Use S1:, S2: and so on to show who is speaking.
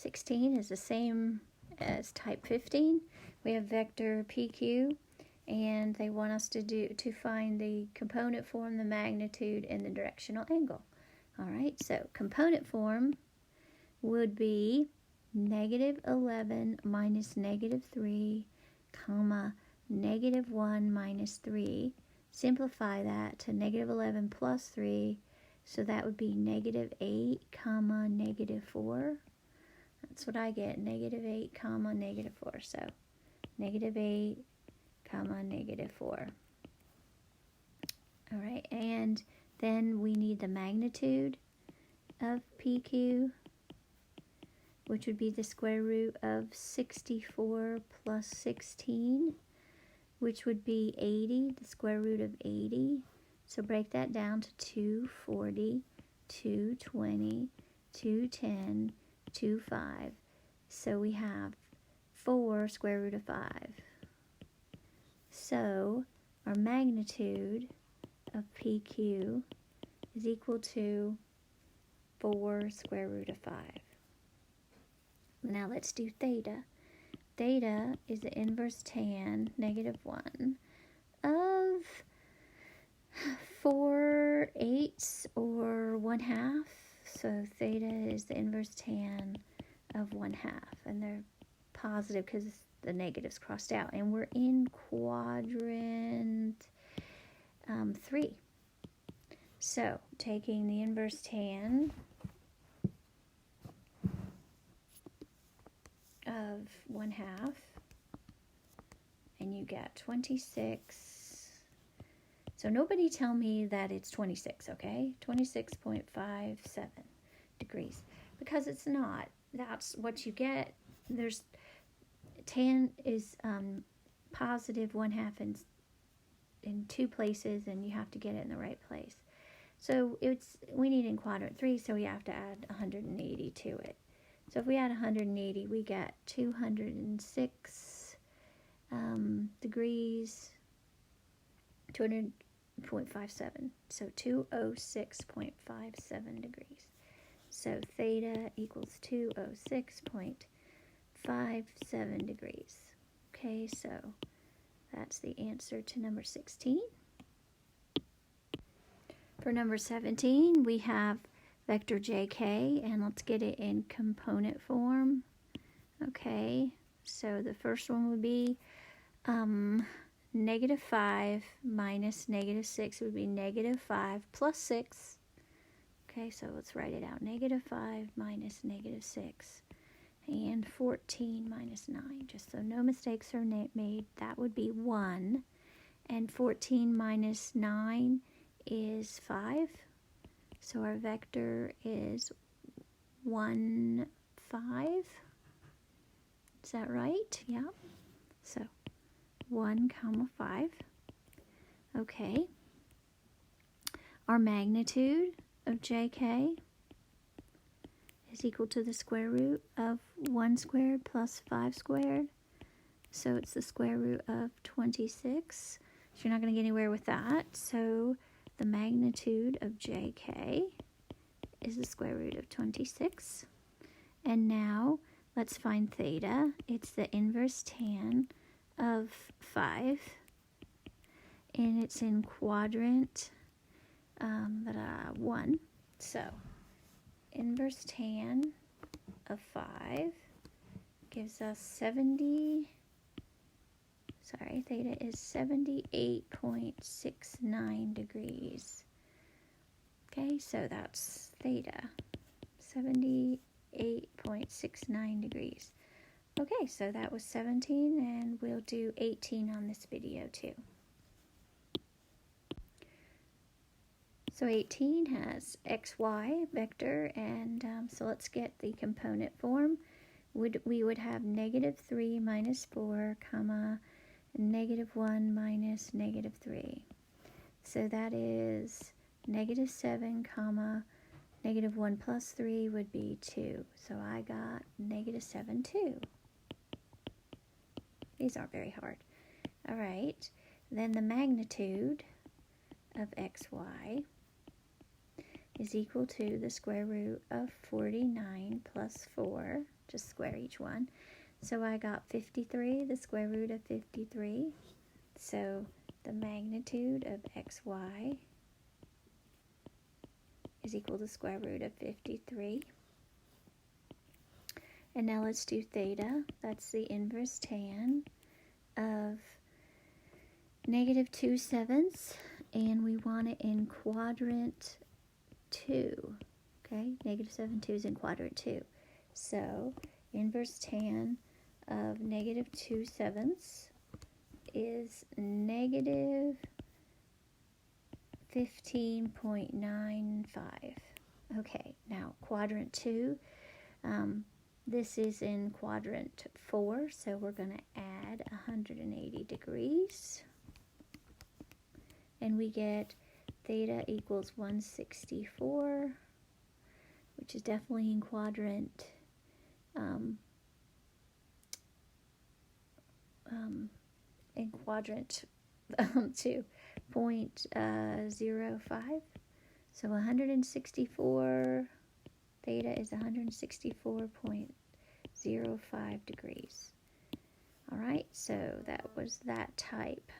S1: 16 is the same as type 15. We have vector PQ, and they want us to find the component form, the magnitude, and the directional angle. All right, so component form would be -11 minus -3, comma, -1 minus 3. Simplify that to -11 plus 3, so that would be -8, comma, -4. That's what I get, -8, comma, -4. So -8, comma, -4. All right, and then we need the magnitude of PQ, which would be the square root of 64 plus 16, which would be 80, the square root of 80. So break that down to 240, 220, 210, 25. So we have 4 square root of 5. So our magnitude of PQ is equal to 4 square root of 5. Now let's do theta. Theta is the inverse tan -1 of 4/8 or 1/2. So theta is the inverse tan of 1/2, and they're positive because the negatives crossed out, and we're in quadrant 3. So taking the inverse tan of 1/2, and you get 26. So nobody tell me that it's 26, okay? 26.57 degrees, because it's not. That's what you get. There's tan is positive 1/2 in 2 places, and you have to get it in the right place. So we need in quadrant 3, so we have to add 180 to it. So if we add 180, we get 206 degrees, 200.57. So 206.57 degrees. So theta equals 206.57 degrees. Okay, so that's the answer to number 16. For number 17, we have vector JK, and let's get it in component form. Okay, so the first one would be -5 minus -6 would be -5 plus 6. Okay, so let's write it out. -5 minus -6, and 14 minus 9. Just so no mistakes are made, that would be 1. And 14 minus 9 is 5. So our vector is 1, 5. Is that right? Yeah. So 1, 5. Okay. Our magnitude of JK is equal to the square root of 1 squared plus 5 squared. So it's the square root of 26. So you're not going to get anywhere with that. So the magnitude of JK is the square root of 26. And now let's find theta. It's the inverse tan of 5. And it's in quadrant 1. So inverse tan of 5 gives us theta is 78.69 degrees. Okay, so that's theta, 78.69 degrees. Okay, so that was 17, and we'll do 18 on this video too. So 18 has xy vector, and so let's get the component form. We would have -3 minus 4, comma, -1 minus -3. So that is -7, comma, -1 plus 3 would be 2. So I got -7, 2. These aren't very hard. All right, then the magnitude of xy is equal to the square root of 49 plus 4. just square each one. So I got 53, the square root of 53. So the magnitude of xy is equal to the square root of 53. And now let's do theta. That's the inverse tan of negative 2/7, and we want it in quadrant 2. Okay, negative 7/2 is in quadrant 2. So inverse tan of negative 2/7 is negative 15.95. Okay, now quadrant 2, this is in quadrant 4, so we're going to add 180 degrees. And we get theta equals 164, which is definitely in quadrant 2.05. So 164, theta is 164.05 degrees. All right, so that was that type